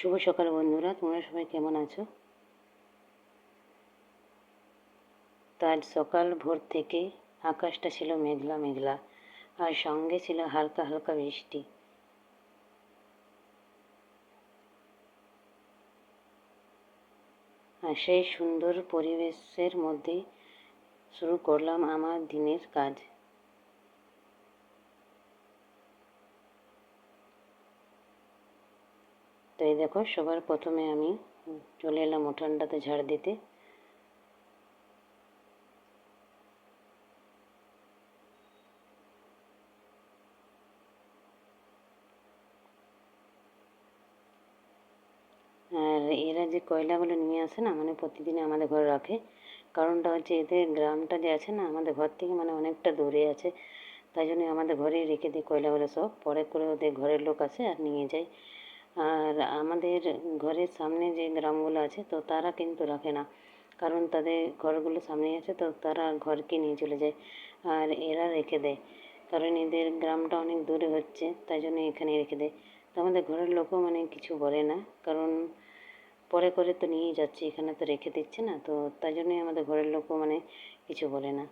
শুভ সকাল বন্ধুরা, তোমরা সবাই কেমন আছো? তো আজ সকাল ভোর থেকে আকাশটা ছিল মেঘলা মেঘলা, আর সঙ্গে ছিল হালকা হালকা বৃষ্টি। আর সেই সুন্দর পরিবেশের মধ্যেই শুরু করলাম আমার দিনের কাজ। তো এই দেখো, সবার প্রথমে আমি চলে এলাম উঠানটাতে ঝাড় দিতে। আর এরা যে কয়লাগুলো নিয়ে আসে না, মানে প্রতিদিন আমাদের ঘরে রাখে। কারণটা হচ্ছে এদের গ্রামটা যে আছে না, আমাদের ঘর থেকে মানে অনেকটা দূরে আছে, তাই জন্য আমাদের ঘরেই রেখে দিই কয়লাগুলো সব। পরে করে ওদের ঘরের লোক আসে আর নিয়ে যায়। আর আমাদের ঘরের সামনে যে গ্রামগুলো আছে, তো তারা কিন্তু রাখে না, কারণ তাদের ঘরগুলো সামনে আছে, তো তারা ঘরকে নিয়ে চলে যায়। আর এরা রেখে দেয়, কারণ এদের গ্রামটা অনেক দূরে হচ্ছে, তাই জন্য এখানে রেখে দেয়। তো আমাদের ঘরের লোকও মানে কিছু বলে না, কারণ পরে করে তো নিয়ে যাচ্ছে, এখানে তো রেখে দিচ্ছে না, তো তাই জন্যই আমাদের ঘরের লোকও মানে কিছু বলে না।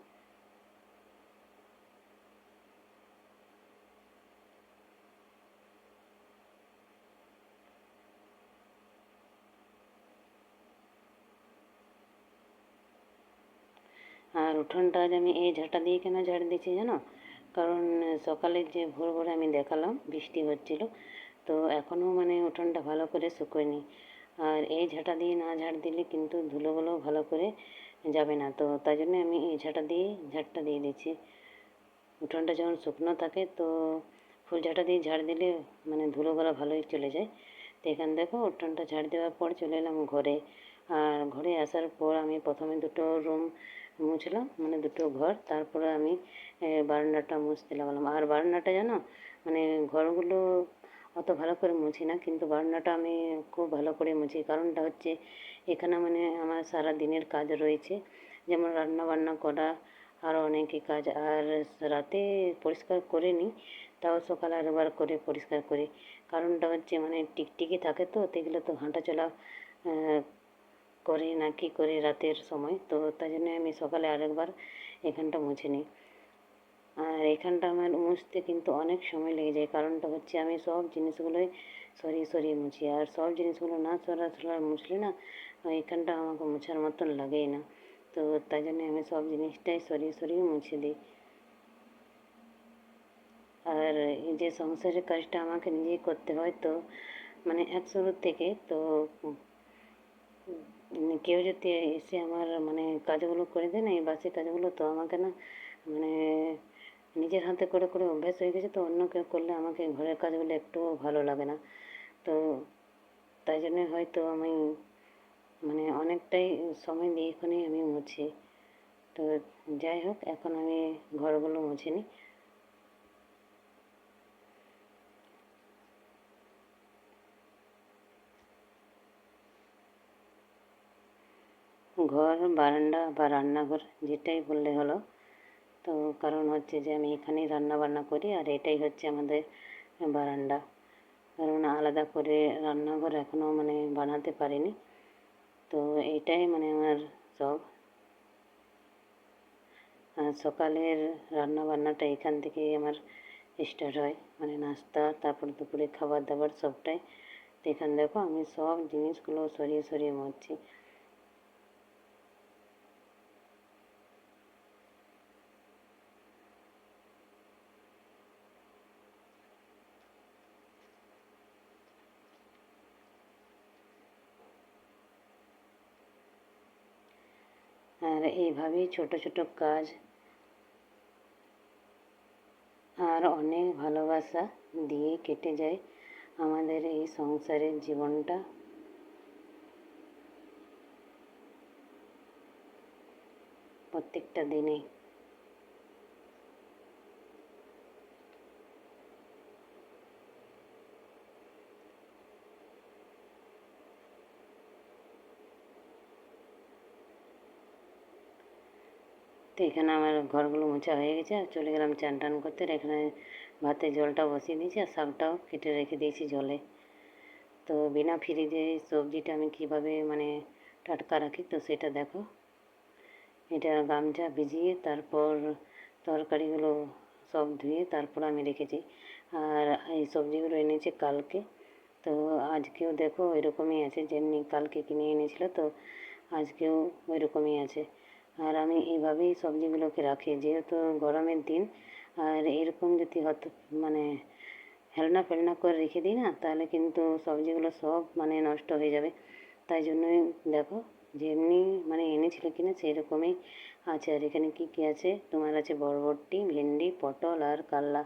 আর উঠোনটা আজ আমি এই ঝাঁটা দিয়ে কেন ঝাড় দিচ্ছি জানো? কারণ সকালে যে ভোর ভোরে আমি দেখালাম বৃষ্টি হচ্ছিল, তো এখনও মানে উঠোনটা ভালো করে শুকোয়নি। আর এই ঝাঁটা দিয়ে না ঝাড় দিলে কিন্তু ধুলোগুলো ভালো করে যাবে না, তো তাই জন্য আমি এই ঝাঁটা দিয়ে ঝাড়টা দিয়ে দিচ্ছি। উঠোনটা যখন শুকনো থাকে, তো ফুল ঝাঁটা দিয়ে ঝাড় দিলে মানে ধুলোগুলো ভালোই চলে যায়। তো এখানে দেখো, উঠোনটা ঝাড় দেওয়ার পর চলে এলাম ঘরে। আর ঘরে আসার পর আমি প্রথমে দুটো রুম মুছলাম, মানে দুটো ঘর, তারপরে আমি বারান্দাটা মুছতে লাগলাম। আর বারান্দাটা জানো, মানে ঘরগুলো অত ভালো করে মুছি না, কিন্তু বারান্দাটা আমি খুব ভালো করে মুছি। কারণটা হচ্ছে এখানে মানে আমার সারা দিনের কাজ রয়েছে, যেমন রান্না বান্না করা, আরও অনেকই কাজ। আর রাতে পরিষ্কার করে নিই, তাও সকালে আরেকবার করে পরিষ্কার করি। কারণটা হচ্ছে মানে টিকটিকি থাকে, তো সেগুলো তো হাঁটাচলা করে না কি করে রাতের সময়, তো তাই জন্য আমি সকালে আরেকবার এখানটা মুছে নিই। আর এখানটা আমার মুছতে কিন্তু অনেক সময় লেগে যায়, কারণটা হচ্ছে আমি সব জিনিসগুলোই সরিয়ে সরিয়ে মুছি। আর সব জিনিসগুলো না মুছলে না এখানটা আমাকে মোছার মতন লাগেই না, তো তাই জন্য আমি সব জিনিসটাই সরিয়ে সরিয়ে মুছে দিই। আর এই যে সংসারের কাজটা আমাকে নিজেই করতে হয়, তো মানে এক শুরুর থেকে তো কেউ যদি এসে আমার মানে কাজগুলো করে দেয় না, এই বাসি কাজগুলো, তো আমাকে না মানে নিজের হাতে করে করে অভ্যাস হয়ে গেছে, তো অন্য কেউ করলে আমাকে ঘরের কাজগুলো একটুও ভালো লাগে না। তো তাই জন্যে হয়তো আমি মানে অনেকটাই সময় দিয়ে এখানেই আমি মুছি। তো যাই হোক, এখন আমি ঘরগুলো মুছে নিই। ঘর, বারান্দা বা রান্নাঘর যেটাই বললে হলো। তো কারণ হচ্ছে যে আমি এখানেই রান্না বান্না করি, আর এটাই হচ্ছে আমাদের বারান্দা। কারণ আলাদা করে রান্নাঘর এখনও মানে বানাতে পারিনি, তো এইটাই মানে আমার শখ। আর সকালের রান্না বান্নাটা এখান থেকেই আমার স্টার্ট হয়, মানে নাস্তা, তারপর দুপুরে খাবার দাবার সবটাই। তো এখানে দেখো আমি সব জিনিসগুলো সরিয়ে সরিয়ে মুছছি। আর এইভাবেই ছোট ছোট কাজ আর অনেক ভালোবাসা দিয়ে কেটে যায় আমাদের এই সংসারের জীবনটা। প্রত্যেকটা দিনে তো এখানে আমার ঘরগুলো মোছা হয়ে গেছে, আর চলে গেলাম চান টান করতে। আর এখানে ভাতের জলটাও বসিয়ে দিয়েছি, আর শাকটাও কেটে রেখে দিয়েছি জলে। তো তো বিনা ফ্রিজে সবজিটা আমি কিভাবে মানে টাটকা রাখি, তো সেটা দেখো। এটা গামছা ভিজিয়ে তারপর তরকারিগুলো সব ধুয়ে তারপর আমি রেখেছি। আর এই সবজিগুলো এনেছে কালকে, তো আজকেও দেখো ওইরকমই আছে, যেমনি কালকে কিনে এনেছিল তো আজকেও ওইরকমই আছে। আর আমি এইভাবেই সবজিগুলোকে রাখি, যেহেতু গরমের দিন। আর এরকম যদি হয়তো মানে হেলনা ফেলনা করে রেখে দিই না, তাহলে কিন্তু সবজিগুলো সব মানে নষ্ট হয়ে যাবে। তাই জন্যই দেখো যেমনি মানে এনেছিল কিনা সেই রকমই আছে। আর এখানে কী কী আছে, তোমার আছে বরবটি, ভেন্ডি, পটল আর কাল্লা।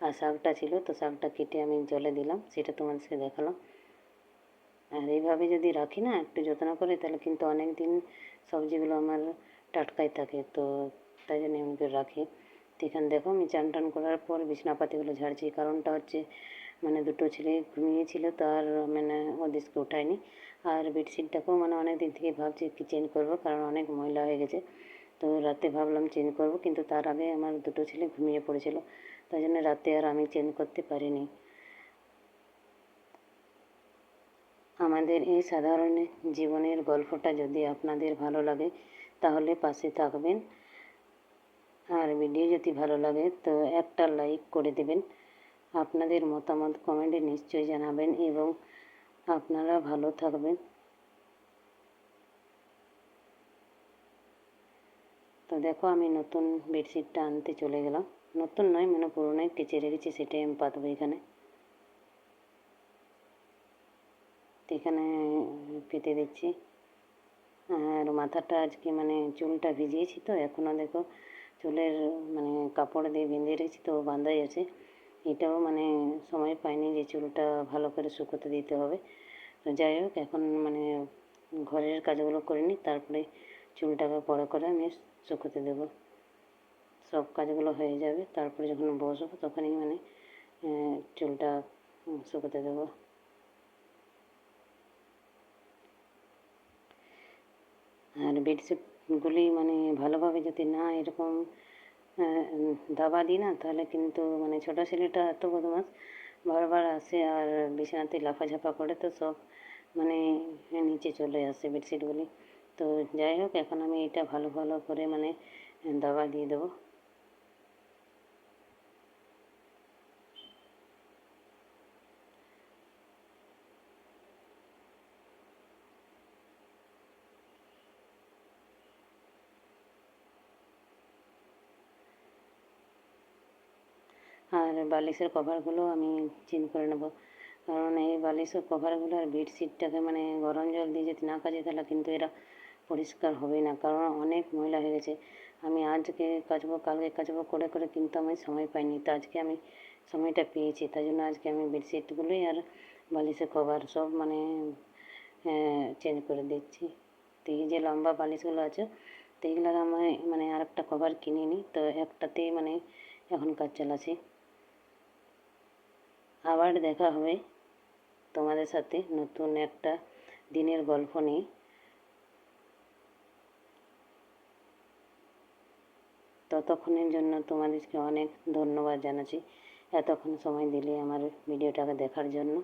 আর শাকটা ছিল, তো শাকটা কেটে আমি জলে দিলাম, সেটা তোমাদেরকে দেখালাম। আর এইভাবে যদি রাখি না একটু যত্ন করে, তাহলে কিন্তু অনেক দিন সবজিগুলো আমার টাটকাই থাকে। তো তাই জন্য আমি করে রাখি। তো এখানে দেখো আমি চান টান করার পর বিছনাপাতিগুলো ঝাড়ছি। কারণটা হচ্ছে মানে দুটো ছেলে ঘুমিয়েছিল, তার মানে ওদেরকে ওঠায়নি। আর বেডশিটটাকেও মানে অনেক দিন থেকে ভাবছি কি চেঞ্জ করবো, কারণ অনেক ময়লা হয়ে গেছে। তো রাতে ভাবলাম চেঞ্জ করবো, কিন্তু তার আগে আমার দুটো ছেলে ঘুমিয়ে পড়েছিল, তাই জন্য রাতে আর আমি চেঞ্জ করতে পারিনি। আমাদের এই সাধারণ জীবনের গল্পটা যদি আপনাদের ভালো লাগে তাহলে পাশে থাকবেন। আর ভিডিও যদি ভালো লাগে তো একটা লাইক করে দেবেন। আপনাদের মতামত কমেন্টে নিশ্চয়ই জানাবেন এবং আপনারা ভালো থাকবেন। তো দেখো আমি নতুন বেডশিটটা আনতে চলে গেলাম। নতুন নয় মানে পুরোনোই কেচে রেখেছি, সেটাই আমি পাতবো এখানে। তো এখানে পেতে দিচ্ছি। আর মাথাটা আজকে মানে চুলটা ভিজিয়েছি, তো এখনও দেখো চুলের মানে কাপড় দিয়ে বেঁধে রেখেছি, তো বাঁধাই আছে। এটাও মানে সময় পাইনি যে চুলটা ভালো করে শুকোতে দিতে হবে। তো যাই হোক, এখন মানে ঘরের কাজগুলো করে নিই, তারপরে চুলটাকে বড়ো করে আমি শুকোতে দেবো। সব কাজগুলো হয়ে যাবে, তারপরে যখন বসবো তখনই মানে চুলটা শুকোতে দেবো। আর বেডশিটগুলি মানে ভালোভাবে যদি না এরকম দাবা দিই না, তাহলে কিন্তু মানে ছোটো ছেলেটা এত বদমাস, বারবার আসে আর বিছানাতে লাফাঝাপা করে, তো সব মানে নিচে চলে আসে বেডশিটগুলি। তো যাই হোক, এখন আমি এটা ভালো ভালো করে মানে দাবা দিয়ে দেবো। আর বালিশের কভারগুলো আমি চেঞ্জ করে নেবো, কারণ এই বালিশের কভারগুলো আর বেডশিটটাকে মানে গরম জল দিয়ে যদি না কাচি, তাহলে কিন্তু এরা পরিষ্কার হবে না, কারণ অনেক ময়লা হয়ে গেছে। আমি আজকে কাচবো কালকে কাচবো করে করে কিন্তু আমি সময় পাইনি, তো আজকে আমি সময়টা পেয়েছি, তাই জন্য আজকে আমি বেডশিটগুলোই আর বালিশের কভার সব মানে চেঞ্জ করে দিচ্ছি। তো এই যে লম্বা বালিশগুলো আছে, তো এগুলোর আমি মানে আর একটা কভার কিনে নিই, তো একটাতেই মানে এখন কাজ চালাচ্ছি। আবার দেখা হবে তোমাদের সাথে নতুন একটা দিনের গল্প নিয়ে। ততক্ষণের জন্য তোমাদেরকে অনেক ধন্যবাদ জানাচ্ছি, এতক্ষণ সময় দিলে আমার ভিডিওটাকে দেখার জন্য।